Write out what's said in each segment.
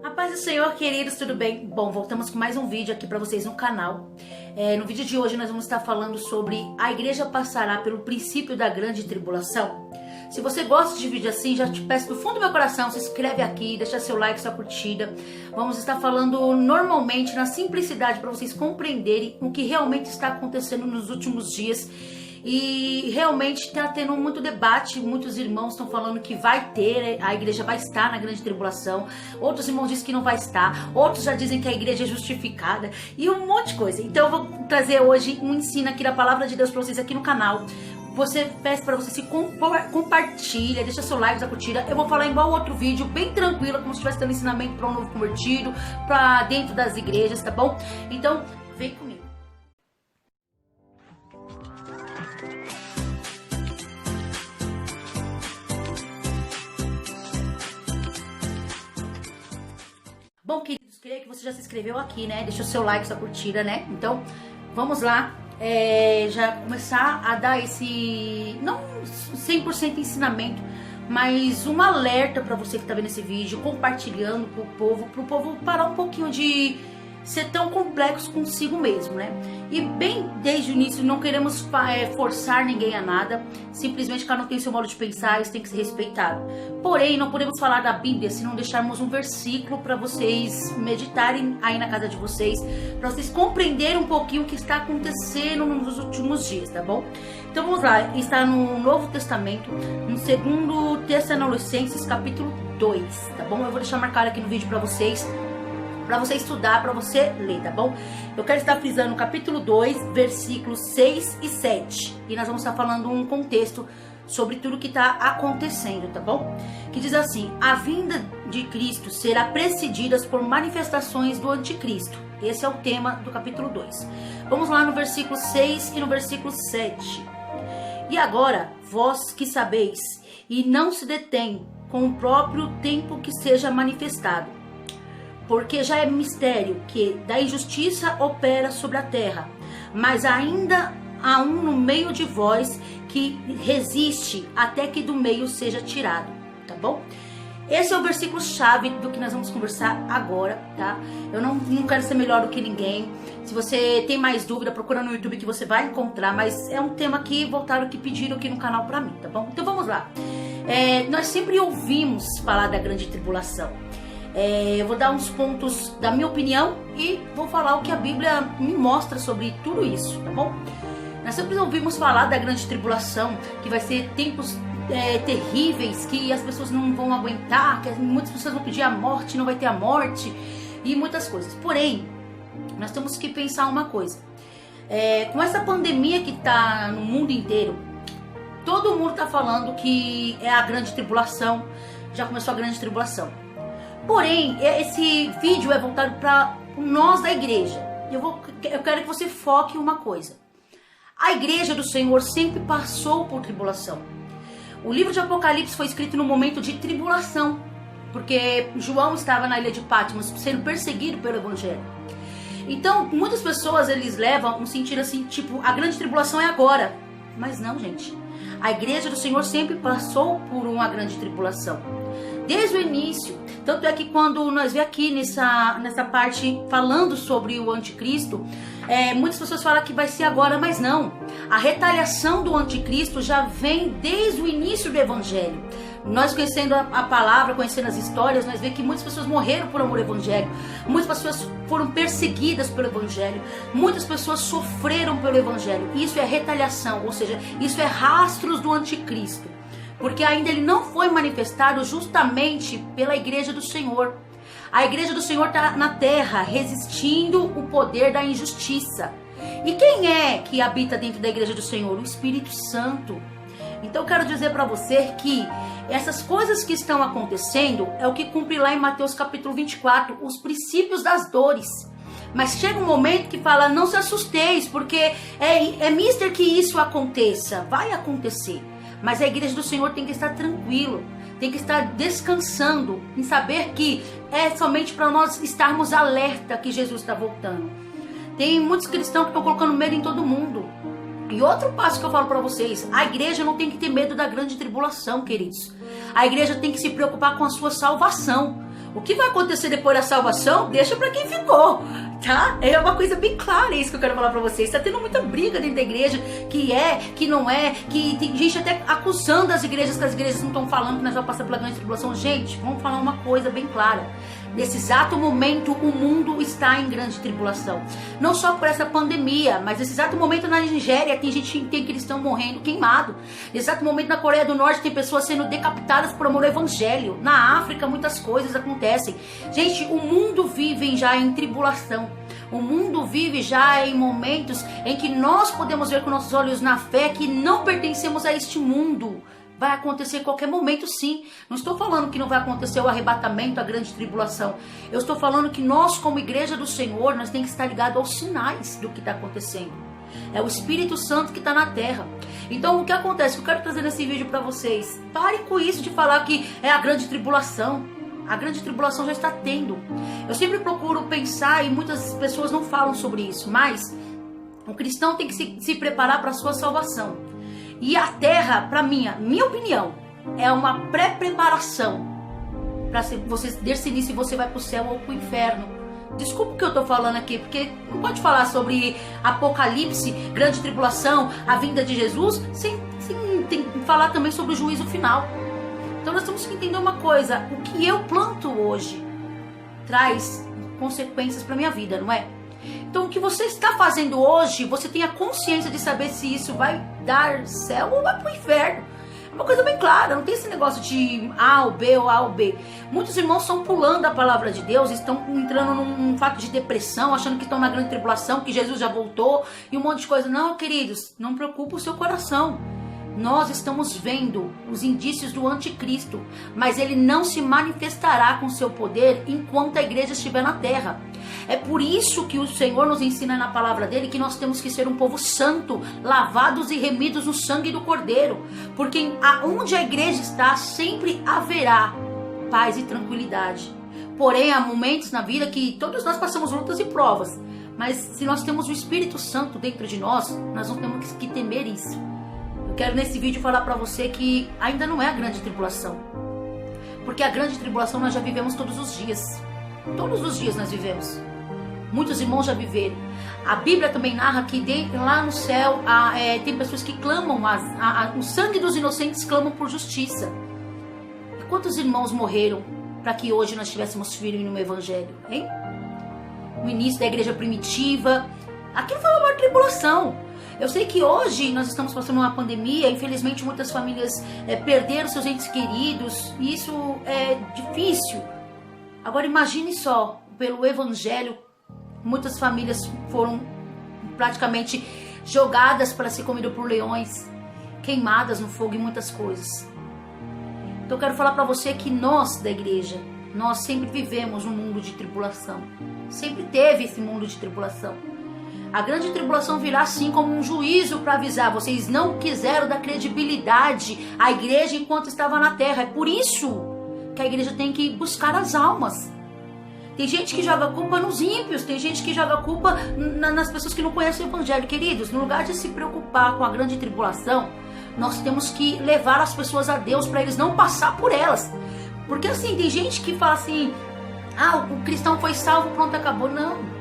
A paz do Senhor, queridos, tudo bem? Bom, voltamos com mais um vídeo aqui para vocês no canal. No vídeo de hoje nós vamos estar falando sobre a igreja passará pelo princípio da grande tribulação. Se você gosta de vídeo assim, já te peço do fundo do meu coração, se inscreve aqui, deixa seu like, sua curtida. Vamos estar falando normalmente, na simplicidade, para vocês compreenderem o que realmente está acontecendo nos últimos dias. E realmente está tendo muito debate, muitos irmãos estão falando que vai ter, a igreja vai estar na grande tribulação, outros irmãos dizem que não vai estar, outros já dizem que a igreja é justificada e um monte de coisa. Então eu vou trazer hoje um ensino aqui da palavra de Deus para vocês aqui no canal. Peço para você se compartilha, deixa seu like, sua curtida. Eu vou falar igual outro vídeo, bem tranquilo, como se estivesse dando ensinamento para um novo convertido, para dentro das igrejas, tá bom? Então vem comigo. Bom, queridos, creio que você já se inscreveu aqui, né? Deixa o seu like, sua curtida, né? Então, vamos lá, já começar a dar esse, não 100% ensinamento, mas um alerta para você que tá vendo esse vídeo, compartilhando pro povo parar um pouquinho de ser tão complexo consigo mesmo, né? E bem desde o início não queremos forçar ninguém a nada, simplesmente cada um tem seu modo de pensar, isso tem que ser respeitado. Porém, não podemos falar da Bíblia se não deixarmos um versículo para vocês meditarem aí na casa de vocês, para vocês compreenderem um pouquinho o que está acontecendo nos últimos dias, tá bom? Então vamos lá, está no Novo Testamento, no 2 Tessalonicenses capítulo 2, tá bom? Eu vou deixar marcado aqui no vídeo para você estudar, para você ler, tá bom? Eu quero estar frisando o capítulo 2, versículos 6 e 7. E nós vamos estar falando um contexto sobre tudo que está acontecendo, tá bom? Que diz assim: a vinda de Cristo será precedida por manifestações do anticristo. Esse é o tema do capítulo 2. Vamos lá no versículo 6 e no versículo 7. E agora, vós que sabeis, e não se detém com o próprio tempo que seja manifestado, porque já é mistério que da injustiça opera sobre a terra, mas ainda há um no meio de vós que resiste até que do meio seja tirado, tá bom? Esse é o versículo chave do que nós vamos conversar agora, tá? Eu não quero ser melhor do que ninguém. Se você tem mais dúvida, procura no YouTube que você vai encontrar, mas é um tema que voltaram, que pediram aqui no canal pra mim, tá bom? Então vamos lá. Nós sempre ouvimos falar da grande tribulação. Eu vou dar uns pontos da minha opinião e vou falar o que a Bíblia me mostra sobre tudo isso, tá bom? Nós sempre ouvimos falar da grande tribulação, que vai ser tempos terríveis, que as pessoas não vão aguentar, que muitas pessoas vão pedir a morte, não vai ter a morte e muitas coisas. Porém, nós temos que pensar uma coisa. Com essa pandemia que está no mundo inteiro, todo mundo está falando que é a grande tribulação, já começou a grande tribulação. Porém, esse vídeo é voltado para nós da igreja. Eu quero que você foque em uma coisa. A igreja do Senhor sempre passou por tribulação. O livro de Apocalipse foi escrito no momento de tribulação, porque João estava na ilha de Patmos sendo perseguido pelo evangelho. Então, muitas pessoas eles levam um sentido assim, tipo, a grande tribulação é agora. Mas não, gente. A igreja do Senhor sempre passou por uma grande tribulação. Desde o início. Tanto é que quando nós vemos aqui nessa parte falando sobre o anticristo, muitas pessoas falam que vai ser agora, mas não. A retaliação do anticristo já vem desde o início do evangelho. Nós conhecendo a palavra, conhecendo as histórias, nós vemos que muitas pessoas morreram por amor ao evangelho. Muitas pessoas foram perseguidas pelo evangelho. Muitas pessoas sofreram pelo evangelho. Isso é retaliação, ou seja, isso é rastros do anticristo. Porque ainda ele não foi manifestado justamente pela igreja do Senhor. A igreja do Senhor está na terra, resistindo o poder da injustiça. E quem é que habita dentro da igreja do Senhor? O Espírito Santo. Então eu quero dizer para você que essas coisas que estão acontecendo é o que cumpre lá em Mateus capítulo 24, os princípios das dores. Mas chega um momento que fala, não se assusteis, porque é mister que isso aconteça. Vai acontecer. Mas a igreja do Senhor tem que estar tranquilo, tem que estar descansando em saber que é somente para nós estarmos alerta que Jesus está voltando. Tem muitos cristãos que estão colocando medo em todo mundo. E outro passo que eu falo para vocês, a igreja não tem que ter medo da grande tribulação, queridos. A igreja tem que se preocupar com a sua salvação. O que vai acontecer depois da salvação, deixa pra quem ficou, tá? É uma coisa bem clara isso que eu quero falar pra vocês. Tá tendo muita briga dentro da igreja, que não é, que tem gente até acusando as igrejas, que as igrejas não estão falando que nós vamos passar pela grande tribulação. Gente, vamos falar uma coisa bem clara. Nesse exato momento, o mundo está em grande tribulação. Não só por essa pandemia, mas nesse exato momento na Nigéria tem cristãos morrendo queimado. Nesse exato momento na Coreia do Norte tem pessoas sendo decapitadas por amor ao evangelho. Na África muitas coisas acontecem. Gente, o mundo vive já em tribulação. O mundo vive já em momentos em que nós podemos ver com nossos olhos na fé que não pertencemos a este mundo. Vai acontecer em qualquer momento, sim. Não estou falando que não vai acontecer o arrebatamento, a grande tribulação. Eu estou falando que nós, como igreja do Senhor, nós temos que estar ligados aos sinais do que está acontecendo. É o Espírito Santo que está na terra. Então, o que acontece? Eu quero trazer nesse vídeo para vocês. Parem com isso de falar que é a grande tribulação. A grande tribulação já está tendo. Eu sempre procuro pensar, e muitas pessoas não falam sobre isso, mas o cristão tem que se preparar para a sua salvação. E a terra, para minha opinião, é uma pré-preparação para você der-se início e você vai para o céu ou para o inferno. Desculpa o que eu estou falando aqui, porque não pode falar sobre Apocalipse, grande tribulação, a vinda de Jesus, sem falar também sobre o juízo final. Então nós temos que entender uma coisa: o que eu planto hoje traz consequências para minha vida, não é? Então o que você está fazendo hoje, você tem a consciência de saber se isso vai dar céu ou vai para o inferno. É uma coisa bem clara, não tem esse negócio de A ou B ou A ou B. Muitos irmãos estão pulando a palavra de Deus, estão entrando num fato de depressão, achando que estão na grande tribulação, que Jesus já voltou e um monte de coisa. Não, queridos, não preocupa o seu coração. Nós estamos vendo os indícios do anticristo, mas ele não se manifestará com seu poder enquanto a igreja estiver na terra. É por isso que o Senhor nos ensina na palavra dele que nós temos que ser um povo santo, lavados e remidos no sangue do Cordeiro, porque onde a igreja está sempre haverá paz e tranquilidade. Porém, há momentos na vida que todos nós passamos lutas e provas, mas se nós temos o Espírito Santo dentro de nós não temos que temer isso. Quero nesse vídeo falar para você que ainda não é a grande tribulação. Porque a grande tribulação nós já vivemos todos os dias. Todos os dias nós vivemos. Muitos irmãos já viveram. A Bíblia também narra que lá no céu tem pessoas que clamam, o sangue dos inocentes clamam por justiça. E quantos irmãos morreram para que hoje nós estivéssemos firmes no Evangelho? Hein? No início da igreja primitiva, aquilo foi uma maior tribulação. Eu sei que hoje nós estamos passando uma pandemia, infelizmente muitas famílias perderam seus entes queridos, e isso é difícil. Agora imagine só, pelo Evangelho, muitas famílias foram praticamente jogadas para ser comidas por leões, queimadas no fogo e muitas coisas. Então eu quero falar para você que nós da igreja, nós sempre vivemos um mundo de tribulação. Sempre teve esse mundo de tribulação. A grande tribulação virá assim como um juízo para avisar. Vocês não quiseram dar credibilidade à igreja enquanto estava na terra. É por isso que a igreja tem que buscar as almas. Tem gente que joga culpa nos ímpios. Tem gente que joga culpa nas pessoas que não conhecem o Evangelho. Queridos, no lugar de se preocupar com a grande tribulação, nós temos que levar as pessoas a Deus para eles não passar por elas. Porque assim, tem gente que fala assim: o cristão foi salvo, pronto, acabou. Não.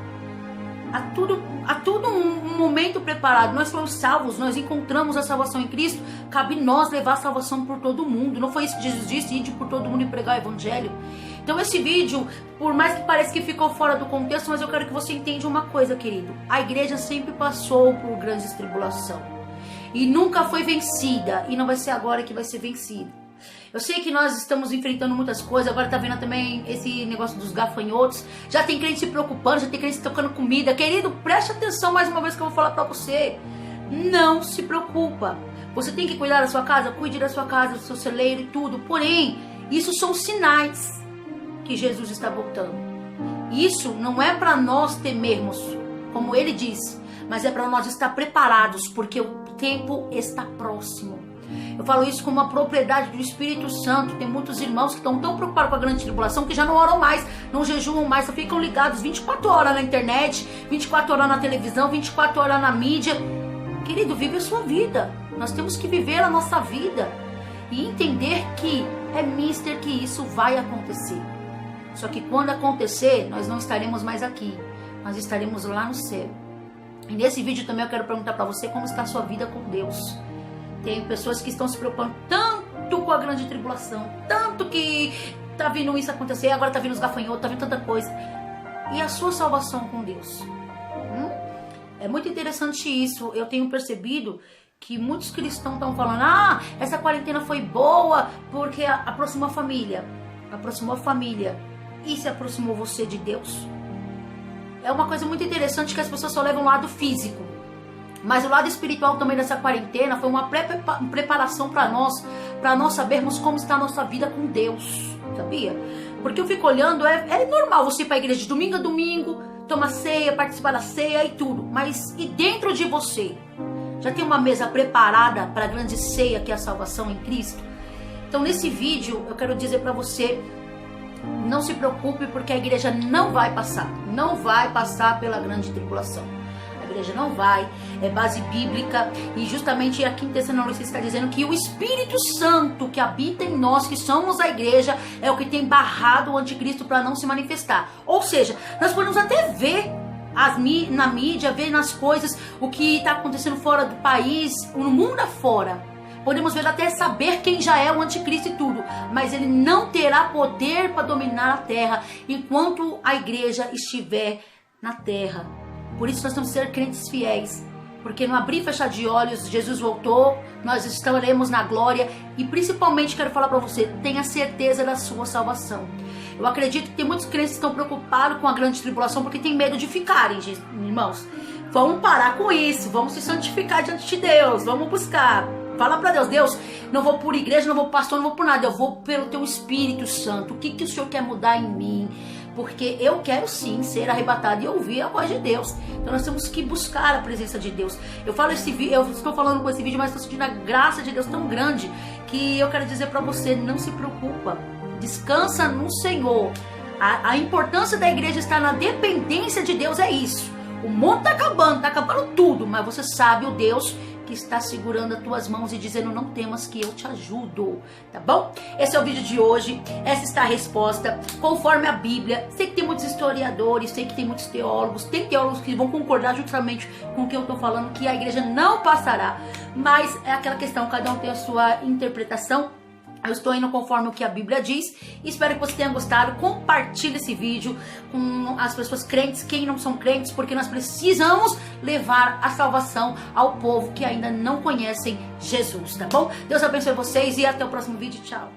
Há tudo um momento preparado. Nós fomos salvos, nós encontramos a salvação em Cristo. Cabe nós levar a salvação por todo mundo. Não foi isso que Jesus disse: ide por todo mundo e pregar o Evangelho. Então esse vídeo, por mais que pareça que ficou fora do contexto, mas eu quero que você entenda uma coisa, querido. A igreja sempre passou por grandes tribulações e nunca foi vencida, e não vai ser agora que vai ser vencida. Eu sei que nós estamos enfrentando muitas coisas. Agora tá vendo também esse negócio dos gafanhotos. Já tem crente se preocupando, já tem crente tocando comida. Querido, preste atenção mais uma vez que eu vou falar pra você. Não se preocupa. Você tem que cuidar da sua casa, cuide da sua casa, do seu celeiro e tudo. Porém, isso são sinais que Jesus está voltando. Isso não é para nós temermos, como ele disse, mas é para nós estar preparados, porque o tempo está próximo. Eu falo isso como uma propriedade do Espírito Santo. Tem muitos irmãos que estão tão preocupados com a grande tribulação que já não oram mais, não jejuam mais, só ficam ligados 24 horas na internet, 24 horas na televisão, 24 horas na mídia. Querido, vive a sua vida. Nós temos que viver a nossa vida e entender que é mister que isso vai acontecer. Só que quando acontecer, nós não estaremos mais aqui. Nós estaremos lá no céu. E nesse vídeo também eu quero perguntar para você como está a sua vida com Deus. Tem pessoas que estão se preocupando tanto com a grande tribulação, tanto que tá vindo isso acontecer, agora tá vindo os gafanhotos, tá vindo tanta coisa. E a sua salvação com Deus? É muito interessante isso. Eu tenho percebido que muitos cristãos estão falando: essa quarentena foi boa porque aproximou a família. Aproximou a família. E se aproximou você de Deus? É uma coisa muito interessante que as pessoas só levam o lado físico. Mas o lado espiritual também dessa quarentena foi uma preparação para nós sabermos como está a nossa vida com Deus, sabia? Porque eu fico olhando, é normal você ir para a igreja de domingo a domingo, tomar ceia, participar da ceia e tudo, mas e dentro de você? Já tem uma mesa preparada para a grande ceia que é a salvação em Cristo? Então nesse vídeo eu quero dizer para você: não se preocupe, porque a igreja não vai passar pela grande tribulação. A igreja não vai, é base bíblica, e justamente aqui em Tessalonicenses está dizendo que o Espírito Santo que habita em nós, que somos a igreja, é o que tem barrado o anticristo para não se manifestar. Ou seja, nós podemos até ver na mídia, ver nas coisas o que está acontecendo fora do país, no mundo afora. Podemos ver até saber quem já é o anticristo e tudo, mas ele não terá poder para dominar a terra enquanto a igreja estiver na terra. Por isso nós temos que ser crentes fiéis, porque no abrir e fechar de olhos, Jesus voltou, nós estaremos na glória. E principalmente quero falar para você: tenha certeza da sua salvação. Eu acredito que tem muitos crentes que estão preocupados com a grande tribulação porque tem medo de ficarem, irmãos. Vamos parar com isso, vamos se santificar diante de Deus, vamos buscar. Fala pra Deus: Deus, não vou por igreja, não vou por pastor, não vou por nada, eu vou pelo teu Espírito Santo. O que o Senhor quer mudar em mim? Porque eu quero sim ser arrebatado e ouvir a voz de Deus. Então nós temos que buscar a presença de Deus. Eu estou falando com esse vídeo, mas estou sentindo a graça de Deus tão grande que eu quero dizer pra você: não se preocupa, descansa no Senhor. A importância da igreja está na dependência de Deus, é isso. O mundo tá acabando tudo, mas você sabe o Deus que está segurando as tuas mãos e dizendo: não temas, que eu te ajudo, tá bom? Esse é o vídeo de hoje, essa está a resposta, conforme a Bíblia. Sei que tem muitos historiadores, sei que tem muitos teólogos, tem teólogos que vão concordar justamente com o que eu estou falando, que a igreja não passará, mas é aquela questão, cada um tem a sua interpretação. Eu estou indo conforme o que a Bíblia diz. Espero que você tenha gostado. Compartilhe esse vídeo com as pessoas crentes, quem não são crentes, porque nós precisamos levar a salvação ao povo que ainda não conhecem Jesus, tá bom? Deus abençoe vocês e até o próximo vídeo. Tchau.